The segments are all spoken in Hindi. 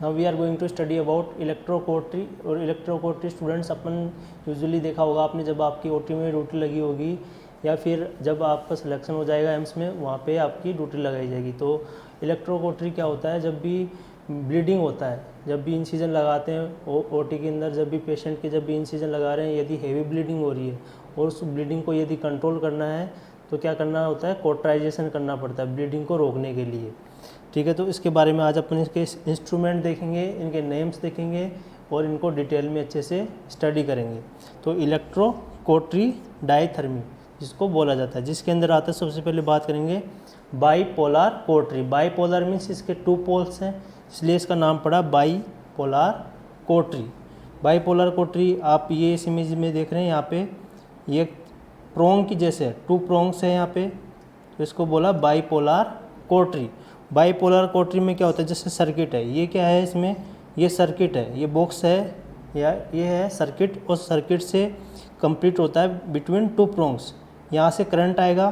Now we are going to study about electrocautery. और इलेक्ट्रोकोटरी स्टूडेंट्स अपन यूजुअली देखा होगा आपने, जब आपकी ओटी में ड्यूटी लगी होगी या फिर जब आपका सिलेक्शन हो जाएगा एम्स में, वहाँ पे आपकी ड्यूटी लगाई जाएगी। तो इलेक्ट्रोकोटरी क्या होता है? जब भी ब्लीडिंग होता है, जब भी इंसिजन लगाते हैं ओटी के अंदर, जब भी पेशेंट के जब भी इंसिजन लगा रहे हैं, यदि हेवी ब्लीडिंग हो रही है और उस ब्लीडिंग को यदि कंट्रोल करना है तो क्या करना होता है? कोटराइजेशन करना पड़ता है ब्लीडिंग को रोकने के लिए। ठीक है, तो इसके बारे में आज अपन इसके इंस्ट्रूमेंट देखेंगे, इनके नेम्स देखेंगे और इनको डिटेल में अच्छे से स्टडी करेंगे। तो इलेक्ट्रोकोटरी डायथर्मी जिसको बोला जाता है, जिसके अंदर आता है, सबसे पहले बात करेंगे बाईपोलर कोटरी। बाईपोलर मीन्स इसके 2 पोल्स हैं, इसलिए इसका नाम पड़ा बाईपोलर कोटरी। बाईपोलर कोटरी आप ये इस इमेज में देख रहे हैं, यहाँ पे ये प्रोंग की जैसे 2 प्रोंग्स है यहाँ पे, तो इसको बोला बाईपोलर कोटरी। बाईपोलर कोटरी में क्या होता है? जैसे सर्किट है, ये क्या है? इसमें ये सर्किट है, ये बॉक्स है या ये है सर्किट, और सर्किट से कंप्लीट होता है बिटवीन 2 प्रोंग्स। यहाँ से करंट आएगा,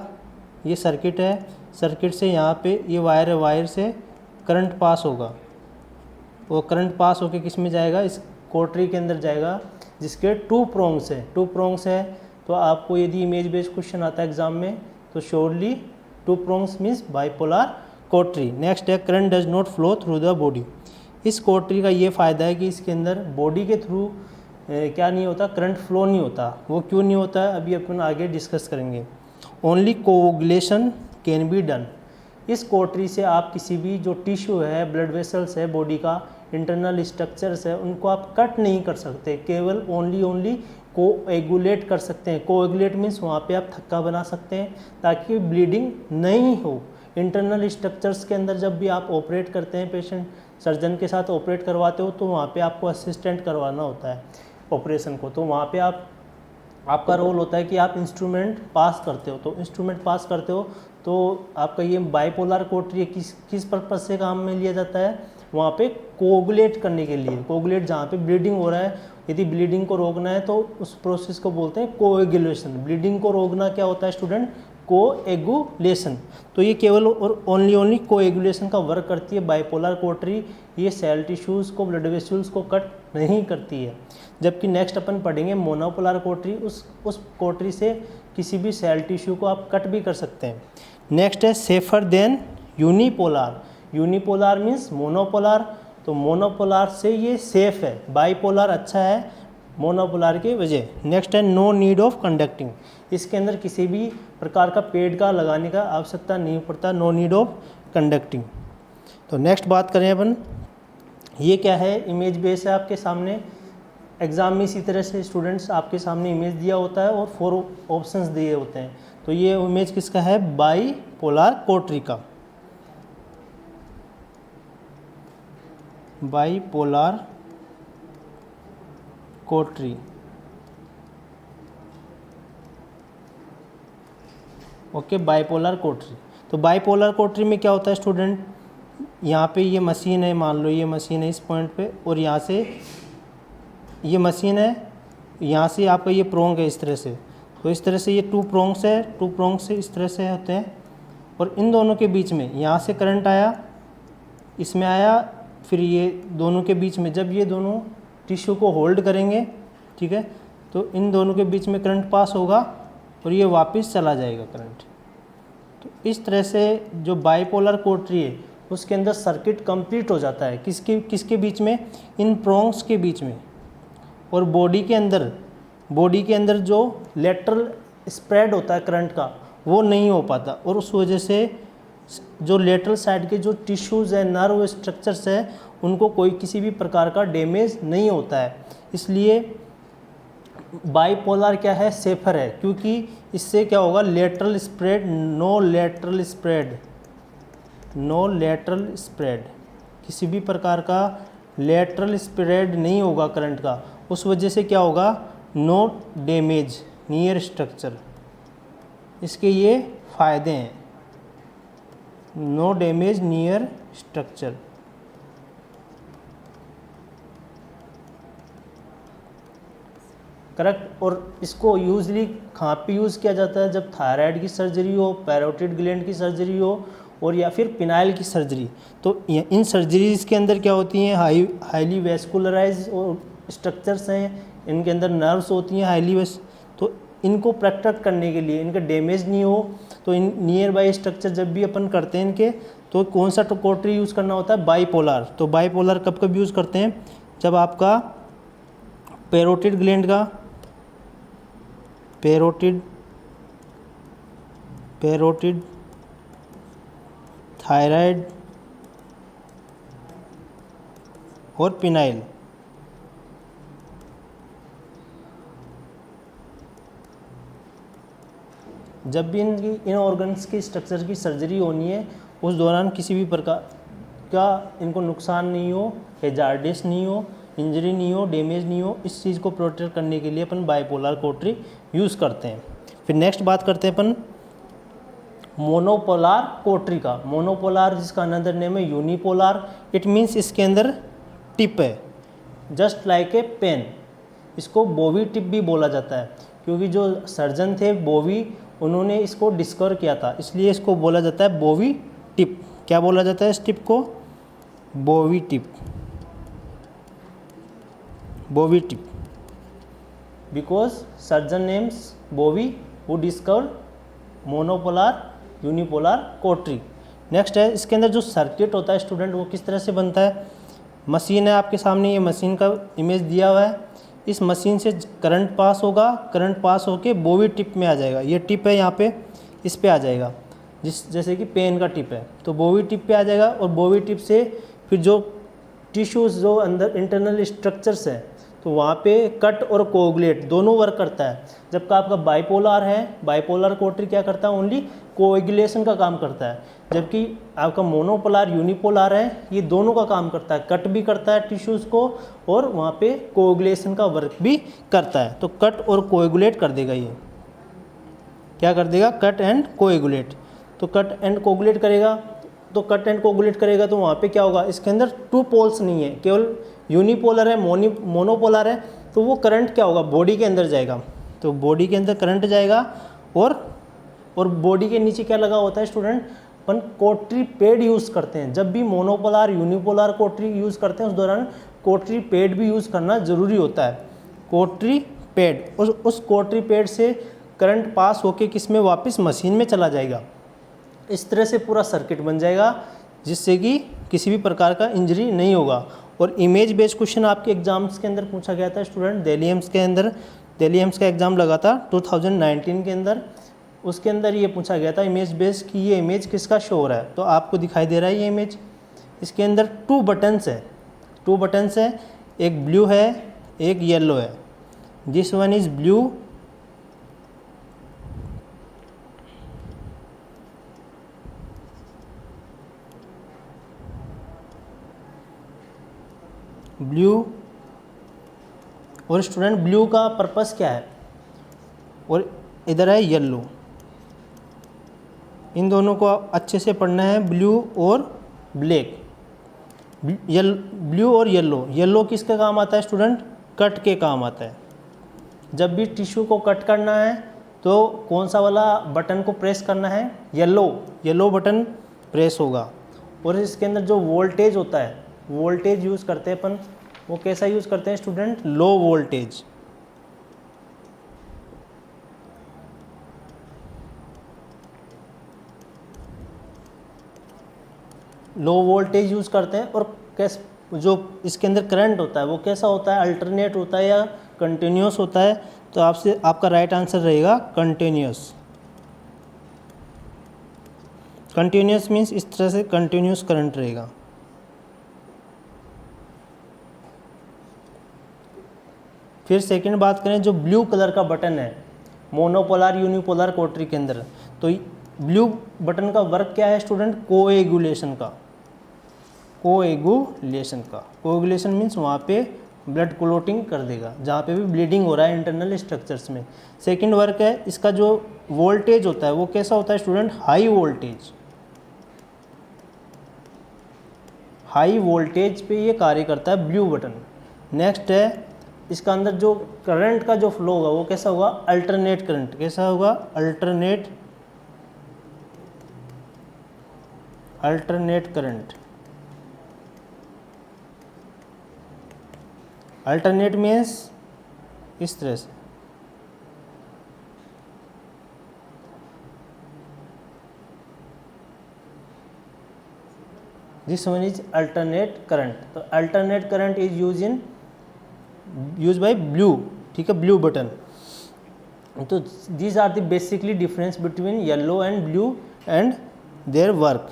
ये सर्किट है, सर्किट से यहाँ पे ये वायर है, वायर से करंट पास होगा, वो करंट पास होके किस में जाएगा? इस कोटरी के अंदर जाएगा, जिसके 2 प्रोंग्स है। 2 प्रोंग्स है तो आपको यदि इमेज बेस्ड क्वेश्चन आता है एग्जाम में तो श्योरली 2 प्रोंग्स मीन्स बाईपोलर कोटरी। नेक्स्ट है current does not flow through the body. इस कोटरी का ये फ़ायदा है कि इसके अंदर बॉडी के थ्रू क्या नहीं होता? करंट फ्लो नहीं होता। वो क्यों नहीं होता है अभी अपन आगे डिस्कस करेंगे। Only coagulation can be done. इस कोटरी से आप किसी भी जो टिश्यू है, ब्लड वेसल्स है, बॉडी का इंटरनल स्ट्रक्चर्स है, उनको आप कट नहीं कर सकते, केवल ओनली कोएगुलेट कर सकते हैं। कोएगुलेट मीन्स वहाँ पे आप थक्का बना सकते हैं ताकि ब्लीडिंग नहीं हो। इंटरनल स्ट्रक्चर्स के अंदर जब भी आप ऑपरेट करते हैं, पेशेंट सर्जन के साथ ऑपरेट करवाते हो, तो वहाँ पे आपको असिस्टेंट करवाना होता है ऑपरेशन को। तो वहाँ पे आपका रोल होता है कि आप इंस्ट्रूमेंट पास करते हो। तो इंस्ट्रूमेंट पास करते हो तो आपका ये बाईपोलर कोटरी किस पर्पज से काम में लिया जाता है? वहाँ पे कोगुलेट करने के लिए। कोगुलेट जहाँ पे ब्लीडिंग हो रहा है, यदि ब्लीडिंग को रोकना है तो उस प्रोसेस को बोलते हैं कोएगुलेशन। ब्लीडिंग को रोकना क्या होता है स्टूडेंट? कोएगुलेशन। तो ये केवल और ओनली कोएगुलेशन का वर्क करती है बाईपोलर कोटरी। ये सेल टिश्यूज़ को, ब्लड वेसल्स को कट नहीं करती है। जबकि नेक्स्ट अपन पढ़ेंगे मोनोपोलर कोटरी। उस कोटरी से किसी भी सेल टिश्यू को आप कट भी कर सकते हैं। नेक्स्ट है safer than unipolar. Unipolar means monopolar, तो मोनोपोलर से ये सेफ है। बाईपोलर अच्छा है मोनोपोलर की वजह। नेक्स्ट है नो नीड ऑफ कंडक्टिंग। इसके अंदर किसी भी प्रकार का पेड का लगाने का आवश्यकता नहीं पड़ता, नो नीड ऑफ कंडक्टिंग। तो नेक्स्ट बात करें अपन, ये क्या है? इमेज बेस है आपके सामने। एग्ज़ाम में इसी तरह से स्टूडेंट्स आपके सामने इमेज दिया होता है और 4 ऑप्शंस दिए होते हैं। तो ये इमेज किसका है? बाईपोलर कोटरी का। बाईपोलर कोटरी। ओके, बाईपोलर कोटरी। तो बाईपोलर कोटरी में क्या होता है स्टूडेंट? यहाँ पे ये मशीन है, मान लो ये मशीन है इस पॉइंट पे, और यहाँ से ये मशीन है, यहाँ से आपका ये प्रोंग है इस तरह से। तो इस तरह से ये 2 प्रोंग्स है, 2 प्रोंग्स से इस तरह से होते हैं, और इन दोनों के बीच में यहाँ से करंट आया, इसमें आया, फिर ये दोनों के बीच में जब ये दोनों टिश्यू को होल्ड करेंगे, ठीक है, तो इन दोनों के बीच में करंट पास होगा और ये वापस चला जाएगा करंट। तो इस तरह से जो बाईपोलर कोटरी है उसके अंदर सर्किट कंप्लीट हो जाता है। किसके बीच में? इन प्रोंग्स के बीच में। और बॉडी के अंदर जो लेटरल स्प्रेड होता है करंट का, वो नहीं हो पाता, और उस वजह से जो लेटरल साइड के जो टिश्यूज़ है, नर्व स्ट्रक्चर्स है, उनको कोई किसी भी प्रकार का डैमेज नहीं होता है। इसलिए बाईपोलर क्या है? सेफर है, क्योंकि इससे क्या होगा? Lateral spread, no lateral spread, किसी भी प्रकार का लेटरल स्प्रेड नहीं होगा करंट का। उस वजह से क्या होगा? No damage near structure. इसके ये फ़ायदे हैं, no damage near structure. Correct. और इसको यूजली कहाँ पे यूज़ किया जाता है? जब थायराइड की सर्जरी हो, पैरोटिड ग्लैंड की सर्जरी हो, और या फिर पिनाइल की सर्जरी। तो इन सर्जरीज़ के अंदर क्या होती हैं, हाईली वेस्कुलराइज और स्ट्रक्चर्स हैं, इनके अंदर नर्व्स होती हैं हाईली तो इनको प्रोटेक्ट करने के लिए, इनका डैमेज नहीं हो, तो इन नियर बाई स्ट्रक्चर जब भी अपन करते हैं इनके, तो कौन सा कोटरी यूज़ करना होता है, बाईपोलर। तो बाईपोलर कब कब यूज़ करते हैं, जब आपका पैरोटिड ग्लैंड का पैरोटिड थायराइड और पिनाइल जब भी इन ऑर्गन्स की स्ट्रक्चर की सर्जरी होनी है, उस दौरान किसी भी प्रकार का इनको नुकसान नहीं हो, हेजार्डिस नहीं हो, इंजरी नहीं हो, डैमेज नहीं हो, इस चीज़ को प्रोटेक्ट करने के लिए अपन बाईपोलर कोटरी यूज़ करते हैं। फिर नेक्स्ट बात करते हैं अपन मोनोपोलर कोटरी का। मोनोपोलर जिसका अनदर नेम है यूनिपोलर, इट मीन्स इसके अंदर टिप है, जस्ट लाइक ए पेन। इसको बोवी टिप भी बोला जाता है, क्योंकि जो सर्जन थे बोवी, उन्होंने इसको डिस्कवर किया था, इसलिए इसको बोला जाता है बोवी टिप। क्या बोला जाता है इस टिप को, Bovie tip, Bovie tip, because surgeon names Bovie who discover monopolar unipolar cautery. Next है, इसके अंदर जो सर्किट होता है स्टूडेंट, वो किस तरह से बनता है। मशीन है आपके सामने, ये मशीन का इमेज दिया हुआ है, इस मशीन से करंट पास होगा, करंट पास होके बोवी टिप में आ जाएगा। ये टिप है यहाँ पे, इस पे आ जाएगा, जैसे कि पेन का टिप है, तो बोवी टिप पे आ जाएगा। और बोवी टिप से फिर जो टिश्यूज़, जो अंदर इंटरनल स्ट्रक्चर्स हैं, तो वहाँ पे कट और कोगुलेट दोनों वर्क करता है। जबकि आपका बाईपोलर है, बाईपोलर कोटरी क्या करता है, ओनली कोएगुलेशन का काम करता है। जबकि आपका मोनोपोलर यूनिपोलर है, ये दोनों का काम करता है, कट भी करता है टिश्यूज़ को और वहाँ पे कोएगुलेशन का वर्क भी करता है। तो कट और कोएगुलेट कर देगा, ये क्या कर देगा, कट एंड कोएगुलेट। तो कट एंड कोएगुलेट करेगा, तो कट एंड कोएगुलेट करेगा, तो वहाँ पे क्या होगा, इसके अंदर टू पोल्स नहीं है, केवल यूनिपोलर है, मोनोपोलर है। तो वो करंट क्या होगा, बॉडी के अंदर जाएगा, तो बॉडी के अंदर करंट जाएगा। और बॉडी के नीचे क्या लगा होता है स्टूडेंट, अपन कोटरी पैड यूज़ करते हैं। जब भी मोनोपोलर यूनिपोलर कोटरी यूज़ करते हैं, उस दौरान कोटरी पैड भी यूज़ करना ज़रूरी होता है। कोटरी पैड, उस कोटरी पैड से करंट पास होके किस में, वापस मशीन में चला जाएगा। इस तरह से पूरा सर्किट बन जाएगा, जिससे कि किसी भी प्रकार का इंजरी नहीं होगा। और इमेज बेस्ड क्वेश्चन आपके एग्जाम्स के अंदर पूछा गया था स्टूडेंट, दिल्ली एम्स के अंदर, दिल्ली एम्स का एग्ज़ाम लगा था 2019 के अंदर, उसके अंदर ये पूछा गया था इमेज बेस्ड कि ये इमेज किसका शो हो रहा है। तो आपको दिखाई दे रहा है ये इमेज, इसके अंदर 2 बटन्स है, एक ब्लू है, एक येलो है। दिस वन इज़ ब्लू, और स्टूडेंट ब्लू का पर्पस क्या है, और इधर है येलो। इन दोनों को अच्छे से पढ़ना है, ब्लू और ब्लैक। ब्लू और येलो किसके काम आता है स्टूडेंट, कट के काम आता है। जब भी टिश्यू को कट करना है, तो कौन सा वाला बटन को प्रेस करना है, येलो बटन प्रेस होगा। और इसके अंदर जो वोल्टेज होता है, वोल्टेज यूज़ करते हैं अपन, वो कैसा यूज़ करते हैं student, low voltage. Low voltage use करते हैं। और जो इसके अंदर करंट होता है वो कैसा होता है, अल्टरनेट होता है या कंटिन्यूस होता है। तो आपका राइट आंसर रहेगा कंटिन्यूस। कंटिन्यूस मीन्स इस तरह से कंटिन्यूस करंट रहेगा। फिर सेकंड बात करें, जो ब्लू कलर का बटन है मोनोपोलर यूनिपोलर कोटरी के अंदर, तो ब्लू बटन का वर्क क्या है स्टूडेंट, कोएगुलेशन का। कोएगुलेशन मीन्स वहाँ पे ब्लड क्लोटिंग कर देगा, जहाँ पे भी ब्लीडिंग हो रहा है इंटरनल स्ट्रक्चर्स में। सेकंड वर्क है इसका, जो वोल्टेज होता है वो कैसा होता है स्टूडेंट, हाई वोल्टेज पे ये कार्य करता है ब्लू बटन। नेक्स्ट है इसका अंदर जो करंट का जो फ्लो होगा वो कैसा होगा, अल्टरनेट करंट। कैसा होगा, alternate alternate current, alternate means इस तरह से, this one is alternate current. तो alternate current is use by blue, ठीक है, ब्लू बटन। तो these are the basically difference between yellow and blue and their work.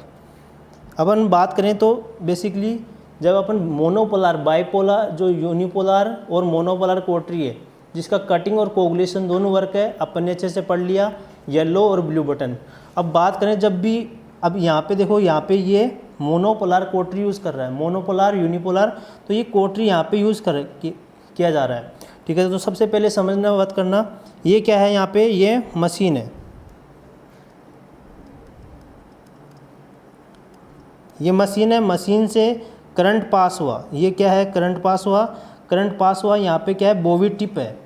अब हम बात करें तो बेसिकली जब अपन मोनोपोलर, बाइपोलर, जो यूनिपोलर और मोनोपोलर कोटरी है जिसका कटिंग और कोगुलेशन दोनों वर्क है, अपन ने अच्छे से पढ़ लिया, येलो और ब्लू बटन। अब बात करें जब भी, अब यहाँ पे देखो, यहाँ पे ये मोनोपोलर कोटरी यूज़ कर रहा है, मोनोपोलर यूनिपोलर, तो ये कोटरी यहाँ पे यूज़ किया जा रहा है, ठीक है। तो सबसे पहले समझना, बात करना, ये क्या है, यहाँ पे ये मशीन है, ये मशीन है, मशीन से करंट पास हुआ, ये क्या है, करंट पास हुआ, करंट पास हुआ, यहाँ पे क्या है, बोवी टिप है,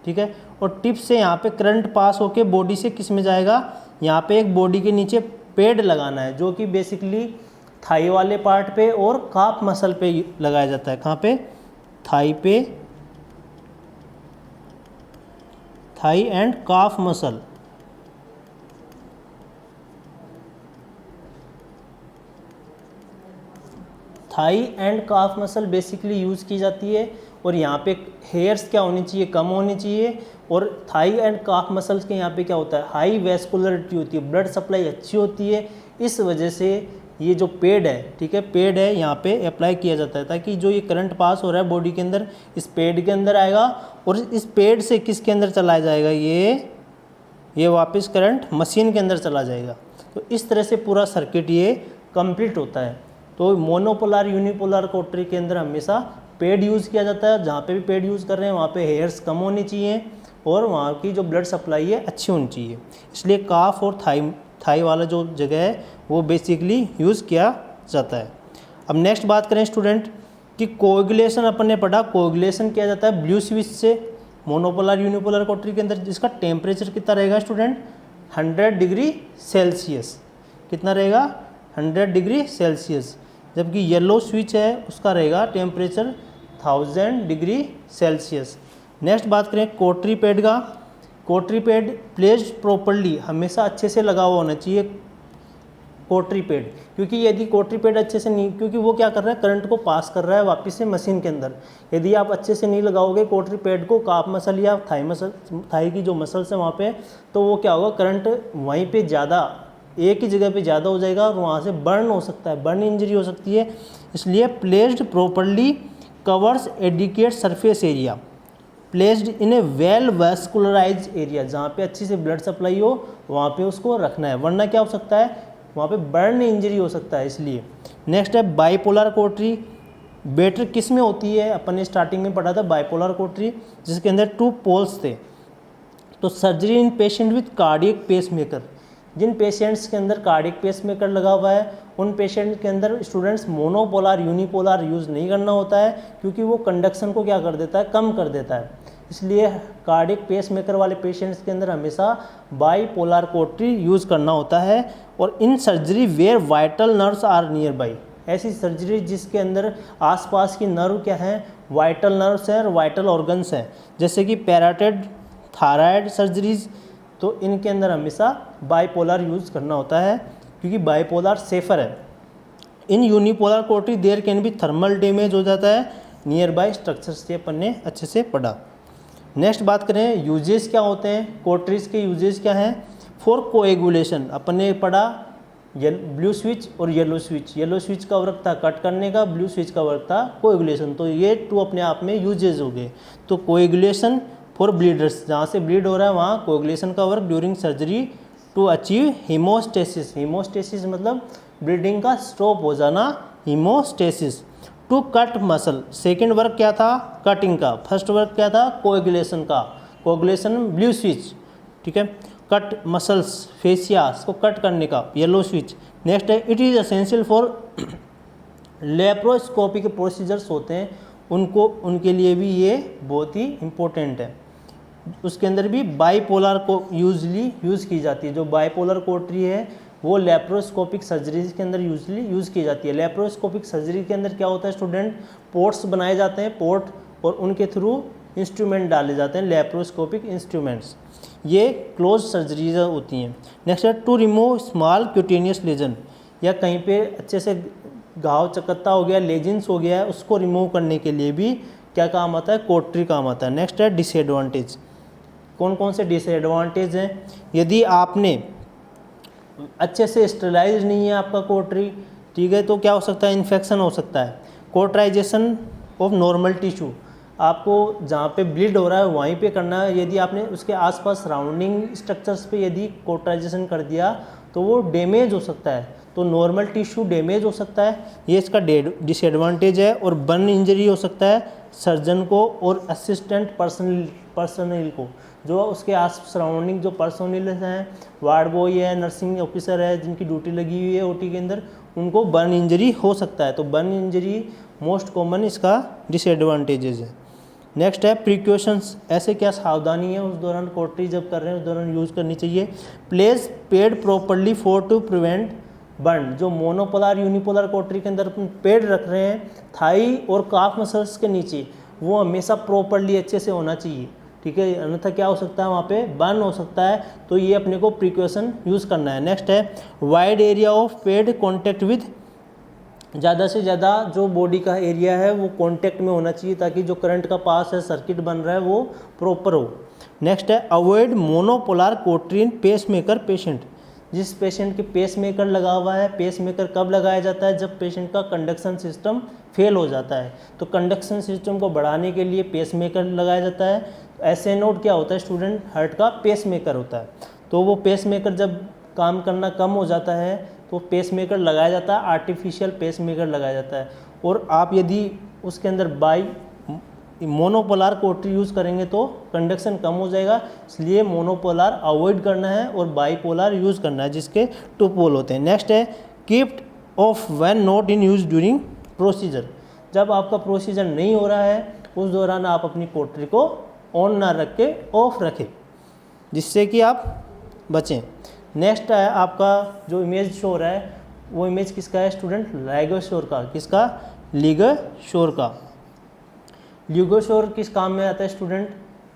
ठीक है। और टिप से यहाँ पे करंट पास होके बॉडी से किस में जाएगा, यहाँ पे एक बॉडी के नीचे पैड लगाना है, जो कि बेसिकली थाई वाले पार्ट पे और काफ मसल पे लगाया जाता है। कहाँ पे, थाई पे, thigh and calf muscle, thigh and calf muscle basically use की जाती है। और यहाँ पे हेयर्स क्या होनी चाहिए, कम होनी चाहिए। और थाई एंड काफ मसल्स के यहाँ पे क्या होता है, हाई वेस्कुलरिटी होती है, ब्लड सप्लाई अच्छी होती है। इस वजह से ये जो पेड है, ठीक है, पेड है, यहाँ पे अप्लाई किया जाता है ताकि जो ये करंट पास हो रहा है बॉडी के अंदर, इस पेड के अंदर आएगा और इस पेड से किसके अंदर चला जाएगा, ये वापस करंट मशीन के अंदर चला जाएगा। तो इस तरह से पूरा सर्किट ये कंप्लीट होता है। तो मोनोपोलर यूनिपोलर कोटरी के अंदर हमेशा पेड यूज़ किया जाता है। जहाँ पे भी पेड यूज़ कर रहे हैं वहाँ पे हेयर्स कम होनी चाहिए और वहाँ की जो ब्लड सप्लाई है अच्छी होनी चाहिए। इसलिए काफ और थाई वाला जो जगह है वो बेसिकली यूज़ किया जाता है। अब नेक्स्ट बात करें स्टूडेंट कि कोएगुलेशन, अपन ने पढ़ा कोएगुलेशन किया जाता है ब्लू स्विच से मोनोपोलर यूनिपोलर कोटरी के अंदर, जिसका टेम्परेचर कितना रहेगा स्टूडेंट, 100 डिग्री सेल्सियस। कितना रहेगा, 100 डिग्री सेल्सियस। जबकि येलो स्विच है उसका रहेगा टेम्परेचर 1000 डिग्री सेल्सियस। नेक्स्ट बात करें कोटरी पैड का। कोटरी पैड प्लेस्ड प्रॉपर्ली, हमेशा अच्छे से लगा हुआ होना चाहिए कोटरी पैड, क्योंकि यदि कोटरी पैड अच्छे से नहीं, क्योंकि वो क्या कर रहा है, करंट को पास कर रहा है वापस से मशीन के अंदर। यदि आप अच्छे से नहीं लगाओगे कोटरी पैड को, काफ मसल या थाई की जो मसल्स है वहाँ पे, तो वो क्या होगा, करंट वहीं पे ज़्यादा, एक ही जगह पे ज़्यादा हो जाएगा और वहाँ से बर्न हो सकता है, बर्न इंजरी हो सकती है। इसलिए placed properly covers adequate surface area, placed in A well vascularise area, जहाँ पे अच्छी से ब्लड सप्लाई हो वहाँ पे उसको रखना है, वरना क्या हो सकता है, वहाँ पे बर्न इंजरी हो सकता है। इसलिए नेक्स्ट है बाइपोलर कोटरी। बेटर किस में होती है, अपन ने स्टार्टिंग में पढ़ा था बाइपोलर कोटरी, जिसके अंदर 2 पोल्स थे। तो surgery in patient with cardiac pacemaker, जिन पेशेंट्स के अंदर कार्डियक पेसमेकर लगा हुआ है उन पेशेंट के अंदर स्टूडेंट्स मोनोपोलर यूनिपोलर यूज़ नहीं करना होता है, क्योंकि वो कंडक्शन को क्या कर देता है, कम कर देता है। इसलिए कार्डियक पेसमेकर वाले पेशेंट्स के अंदर हमेशा बाइपोलर कोटरी यूज़ करना होता है। और in surgery where vital nerves are near by, ऐसी सर्जरी जिसके अंदर आसपास की नर्व क्या है, वाइटल नर्व्स हैं और वाइटल ऑर्गन्स हैं, जैसे कि पैराटाइड, थायराइड सर्जरीज, तो इनके अंदर हमेशा बाइपोलर यूज़ करना होता है क्योंकि बाइपोलर सेफर है। इन यूनिपोलर कोटरी देयर कैन भी थर्मल डैमेज हो जाता है नियर बाय स्ट्रक्चर्स से, अपन ने अच्छे से पढ़ा। नेक्स्ट बात करें यूजेस क्या होते हैं, कोटरीज के यूजेस क्या हैं। फॉर कोएगुलेशन अपन ने पढ़ा ब्लू स्विच और येलो स्विच। येलो स्विच का वर्क था कट करने का, ब्लू स्विच का वर्क था कोएगुलेशन, तो ये 2 अपने आप में यूजेस हो गए। तो कोएगुलेशन फॉर ब्लीडर्स, जहाँ से ब्लीड हो रहा है वहाँ कोएगुलेशन का work during surgery to achieve hemostasis. Hemostasis मतलब ब्लीडिंग का स्टॉप हो जाना, hemostasis. To cut muscle, second work क्या था, कटिंग का। फर्स्ट वर्क क्या था, कोएगुलेशन का, कोएगुलेशन ब्लू स्विच, ठीक है, कट मसल्स फेसियास को कट करने का, येलो स्विच। नेक्स्ट है it is essential for laparoscopic procedures होते हैं उनको, उनके लिए भी ये बहुत ही इम्पोर्टेंट है। उसके अंदर भी बाइपोलर को यूजली यूज़ की जाती है। जो बाइपोलर कोटरी है वो लेप्रोस्कोपिक सर्जरी के अंदर यूजली यूज़ की जाती है। लेप्रोस्कोपिक सर्जरी के अंदर क्या होता है स्टूडेंट, पोर्ट्स बनाए जाते हैं, पोर्ट, और उनके थ्रू इंस्ट्रूमेंट डाले जाते हैं, लेप्रोस्कोपिक इंस्ट्रूमेंट्स। ये क्लोज सर्जरीज होती हैं। नेक्स्ट है to remove small cutaneous lesion, या कहीं पे अच्छे से घाव चकत्ता हो गया, लेजिन्स हो गया है, उसको रिमूव करने के लिए भी क्या काम आता है, कोटरी काम आता है। नेक्स्ट है डिसएडवांटेज। कौन कौन से डिसएडवांटेज हैं, यदि आपने अच्छे से स्टेलाइज नहीं है आपका कोटरी, ठीक है, तो क्या हो सकता है, इन्फेक्शन हो सकता है। कोटराइजेशन ऑफ नॉर्मल टिश्यू, आपको जहाँ पे ब्लीड हो रहा है वहीं पे करना है। यदि आपने उसके आसपास सराउंडिंग स्ट्रक्चर्स पे यदि कोटराइजेशन कर दिया तो वो डैमेज हो सकता है, तो नॉर्मल टिश्यू डैमेज हो सकता है, ये इसका डिसएडवांटेज है। और बर्न इंजरी हो सकता है सर्जन को और असिस्टेंट पर्सनल को, जो उसके आस सराउंडिंग जो पर्सनल हैं, वार्ड बॉय है, नर्सिंग ऑफिसर है, जिनकी ड्यूटी लगी हुई है ओटी के अंदर, उनको बर्न इंजरी हो सकता है। तो बर्न इंजरी मोस्ट कॉमन इसका डिसएडवांटेजेस है। नेक्स्ट है प्रिकॉशंस, ऐसे क्या सावधानी है उस दौरान कोटरी जब कर रहे हैं उस दौरान यूज़ करनी चाहिए। Place pad properly for to prevent burn, जो मोनोपोलर यूनिपोलर कोटरी के अंदर अपन पेड रख रहे हैं थाई और काफ मसल्स के नीचे, वो हमेशा प्रॉपरली अच्छे से होना चाहिए, ठीक है, अन्यथा क्या हो सकता है वहाँ पे बर्न हो सकता है, तो ये अपने को प्रिकॉशन यूज़ करना है। नेक्स्ट है wide area of paid contact with, ज़्यादा से ज़्यादा जो बॉडी का एरिया है वो कांटेक्ट में होना चाहिए ताकि जो करंट का पास है, सर्किट बन रहा है, वो प्रॉपर हो। नेक्स्ट है अवॉइड मोनोपोलर कोटरी इन पेसमेकर पेशेंट, जिस पेशेंट के पेसमेकर लगा हुआ है, पेसमेकर कब लगाया जाता है, जब पेशेंट का कंडक्शन सिस्टम फेल हो जाता है, तो कंडक्शन सिस्टम को बढ़ाने के लिए पेसमेकर लगाया जाता है। ऐसे नोड क्या होता है स्टूडेंट, हार्ट का पेसमेकर होता है, तो वो पेसमेकर जब काम करना कम हो जाता है तो पेसमेकर लगाया जाता है, आर्टिफिशियल पेसमेकर लगाया जाता है। और आप यदि उसके अंदर मोनोपोलर कोटरी यूज़ करेंगे तो कंडक्शन कम हो जाएगा, इसलिए मोनोपोलर अवॉइड करना है और बाईपोलर यूज़ करना है जिसके 2 पोल होते हैं। नेक्स्ट है keeped of when not in use during procedure, जब आपका प्रोसीजर नहीं हो रहा है उस दौरान आप अपनी कोटरी को ऑन ना रख के ऑफ रखें, जिससे कि आप बचें। नेक्स्ट है आपका जो इमेज शो रहा है वो इमेज किसका है स्टूडेंट, लाइगोशोर का। किसका, लिगोशोर का। लिगोशोर किस काम में आता है स्टूडेंट,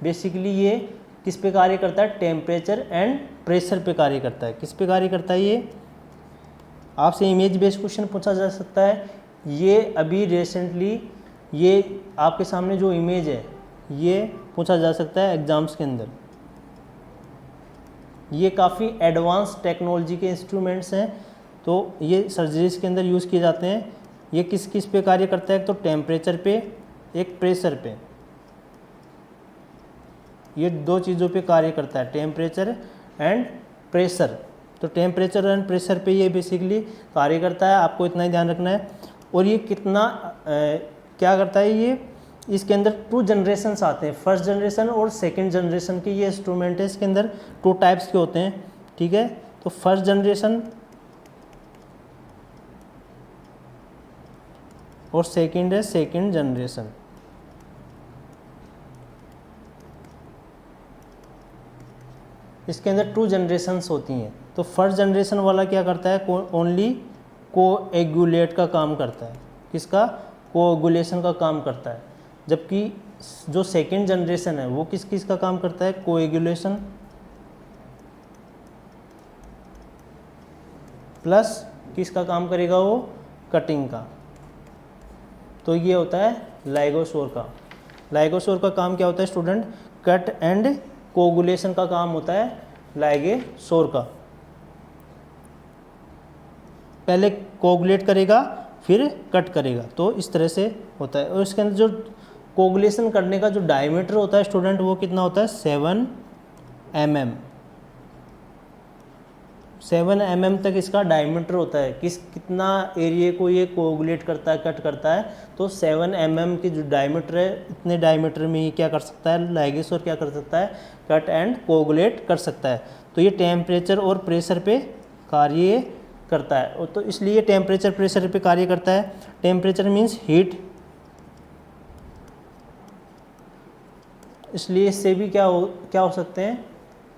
बेसिकली ये किस पे कार्य करता है, टेम्परेचर एंड प्रेशर पे कार्य करता है। किस पे कार्य करता है ये, आपसे इमेज बेस्ड क्वेश्चन पूछा जा सकता है। ये अभी रिसेंटली ये आपके सामने जो इमेज है ये पूछा जा सकता है एग्जाम्स के अंदर। ये काफ़ी एडवांस टेक्नोलॉजी के इंस्ट्रूमेंट्स हैं, तो ये सर्जरीज के अंदर यूज़ किए जाते हैं। ये किस किस पे कार्य करता है, तो टेम्परेचर पे, एक प्रेशर पे, ये 2 चीज़ों पे कार्य करता है, टेम्परेचर एंड प्रेशर। तो टेम्परेचर एंड प्रेशर पे ये बेसिकली कार्य करता है, आपको इतना ही ध्यान रखना है। और ये कितना क्या करता है, ये इसके अंदर 2 जनरेशन्स आते हैं, फर्स्ट जनरेशन और सेकंड जनरेशन के ये इंस्ट्रूमेंट है। इसके अंदर 2 टाइप्स के होते हैं, ठीक है। तो फर्स्ट जनरेशन और सेकंड है सेकंड जनरेशन। इसके अंदर 2 जनरेशन्स होती हैं। तो फर्स्ट जनरेशन वाला क्या करता है, ओनली कोएगुलेट का काम करता है। किसका, कोएगुलेशन का काम करता है। जबकि जो सेकेंड जनरेशन है वो किस किस का काम करता है, कोएगुलेशन प्लस किसका काम करेगा, वो कटिंग का। तो ये होता है लाइगोशोर का। लाइगोशोर का काम क्या होता है स्टूडेंट, कट एंड कोगुलेशन का काम होता है लाइगोशोर का। पहले कोगुलेट करेगा फिर कट करेगा, तो इस तरह से होता है। और इसके अंदर जो कोगुलेशन करने का जो डायमीटर होता है स्टूडेंट वो कितना होता है, 7 mm। 7 mm तक इसका डायमीटर होता है। कितना एरिया को ये कोगुलेट करता है, कट करता है, तो 7 mm की जो डायमीटर है, इतने डायमीटर में ये क्या कर सकता है, लाइगोशोर क्या कर सकता है, कट एंड कोगुलेट कर सकता है। तो ये टेम्परेचर और प्रेशर पे कार्य करता है, और तो इसलिए टेम्परेचर प्रेशर पे कार्य करता है। टेम्परेचर मीन्स हीट, इसलिए इससे भी क्या हो सकते हैं,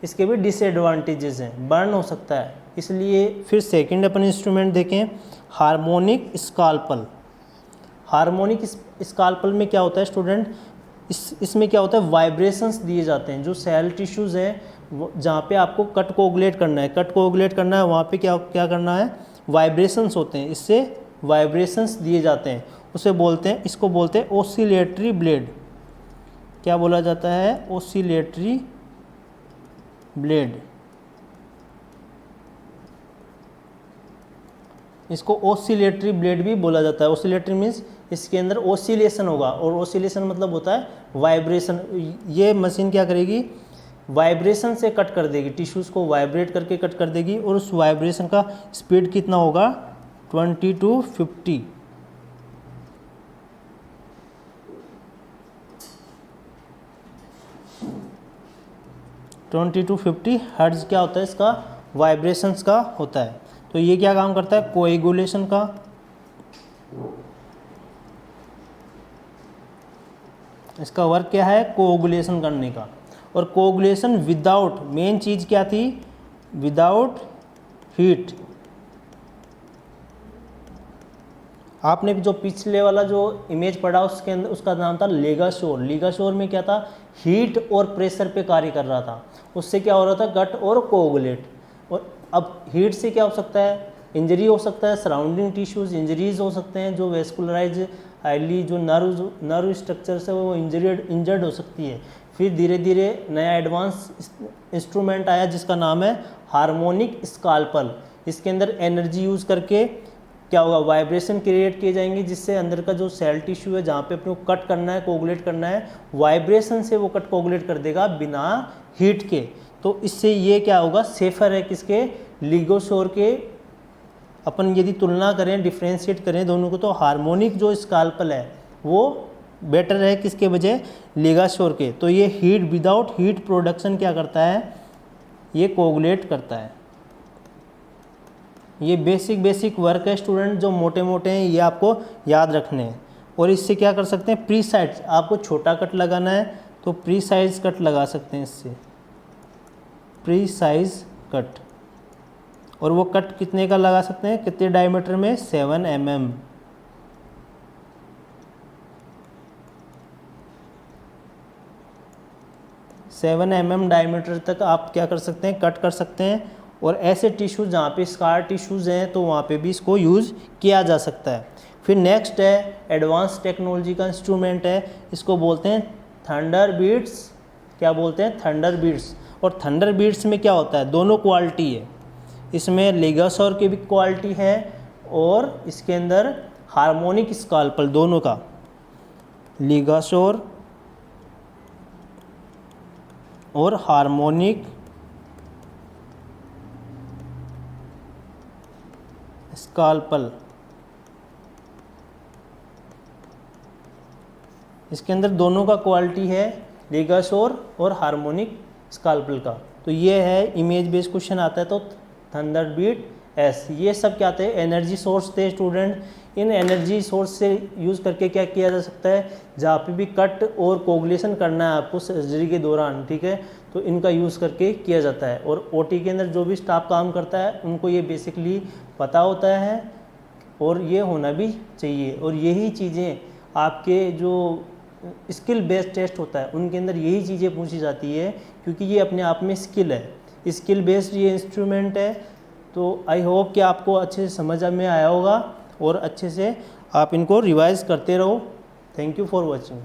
इसके भी डिसएडवांटेजेस हैं। बर्न हो सकता है, इसलिए फिर सेकंड अपन इंस्ट्रूमेंट देखें, हार्मोनिक स्काल्पल। हार्मोनिक स्काल्पल में क्या होता है स्टूडेंट, इसमें क्या होता है, वाइब्रेशंस दिए जाते हैं। जो सेल टिश्यूज़ हैं जहाँ पे आपको कट कोगुलेट करना है, वहाँ पे क्या क्या करना है, वाइब्रेशंस होते हैं, इससे वाइब्रेशंस दिए जाते हैं, इसको बोलते हैं ओसिलेटरी ब्लेड। क्या बोला जाता है, ओसिलेटरी ब्लेड। इसको ओसिलेटरी ब्लेड भी बोला जाता है। ओसिलेटरी मीन्स इसके अंदर ओसिलेशन होगा, और ओसिलेशन मतलब होता है वाइब्रेशन। ये मशीन क्या करेगी, वाइब्रेशन से कट कर देगी, टिश्यूज़ को वाइब्रेट करके कट कर देगी, और उस वाइब्रेशन का स्पीड कितना होगा, 20 to 50। 20 to 50 हर्ट्ज क्या होता है, इसका वाइब्रेशंस का होता है। तो ये क्या काम करता है, कोएगुलेशन का। इसका वर्क क्या है, कोएगुलेशन करने का। और कोएगुलेशन विदाउट, मेन चीज़ क्या थी, विदाउट हीट। आपने जो पिछले वाला जो इमेज पढ़ा उसके अंदर उसका नाम था लिगाशोर। लिगाशोर में क्या था, हीट और प्रेशर पे कार्य कर रहा था, उससे क्या हो रहा था, गट और कोगुलेट। और अब हीट से क्या हो सकता है, इंजरी हो सकता है, सराउंडिंग टिश्यूज इंजरीज हो सकते हैं, जो वेस्कुलराइज हाईली जो नर्व स्ट्रक्चर है वो इंजर्ड हो सकती है। फिर धीरे धीरे नया एडवांस इंस्ट्रूमेंट आया जिसका नाम है हार्मोनिक स्काल्पल। इसके अंदर एनर्जी यूज़ करके क्या होगा, वाइब्रेशन क्रिएट किए जाएंगे, जिससे अंदर का जो सेल टिश्यू है जहाँ पे अपने को कट करना है, कोगुलेट करना है, वाइब्रेशन से वो कट कोगुलेट कर देगा बिना हीट के। तो इससे ये क्या होगा, सेफर है किसके, लिगोशोर के। अपन यदि तुलना करें, डिफ्रेंशिएट करें दोनों को, तो हार्मोनिक जो स्काल्पल है वो बेटर है किसके बजाय, लिगाशोर के। तो ये हीट, विदाउट हीट प्रोडक्शन क्या करता है, ये कोगुलेट करता है। ये बेसिक वर्क है स्टूडेंट, जो मोटे मोटे हैं ये आपको याद रखने हैं। और इससे क्या कर सकते हैं, प्रीसाइज, आपको छोटा कट लगाना है तो प्रीसाइज कट लगा सकते हैं इससे, प्रीसाइज कट। और वो कट कितने का लगा सकते हैं, कितने डायमीटर में, 7 mm। सेवन mm डायमीटर तक आप क्या कर सकते हैं, कट कर सकते हैं। और ऐसे टिश्यूज़ जहाँ पे स्कार टिश्यूज़ हैं तो वहाँ पे भी इसको यूज़ किया जा सकता है। फिर नेक्स्ट है एडवांस टेक्नोलॉजी का इंस्ट्रूमेंट है, इसको बोलते हैं थंडर बीट्स। क्या बोलते हैं, थंडर बीट्स। और थंडर बीट्स में क्या होता है, दोनों क्वालिटी है, इसमें लिगाशोर की भी क्वालिटी है और इसके अंदर हार्मोनिक स्काल्पल, दोनों का, लिगाशोर और हार्मोनिक स्काल्पल, इसके अंदर दोनों का क्वालिटी है, लिगाशोर और हार्मोनिक स्काल्पल का। तो ये है इमेज बेस्ड क्वेश्चन आता है तो थंडरबीट एस। ये सब क्या थे, एनर्जी सोर्स थे स्टूडेंट। इन एनर्जी सोर्स से यूज़ करके क्या किया जा सकता है, जहाँ पे भी कट और कोगुलेशन करना है आपको सर्जरी के दौरान, ठीक है, तो इनका यूज़ करके किया जाता है। और ओटी के अंदर जो भी स्टाफ काम करता है उनको ये बेसिकली पता होता है और ये होना भी चाहिए। और यही चीज़ें आपके जो स्किल बेस्ड टेस्ट होता है उनके अंदर यही चीज़ें पूछी जाती है, क्योंकि ये अपने आप में स्किल है, स्किल बेस्ड ये इंस्ट्रूमेंट है। तो आई होप कि आपको अच्छे से समझ में आया होगा और अच्छे से आप इनको रिवाइज करते रहो। Thank you for watching.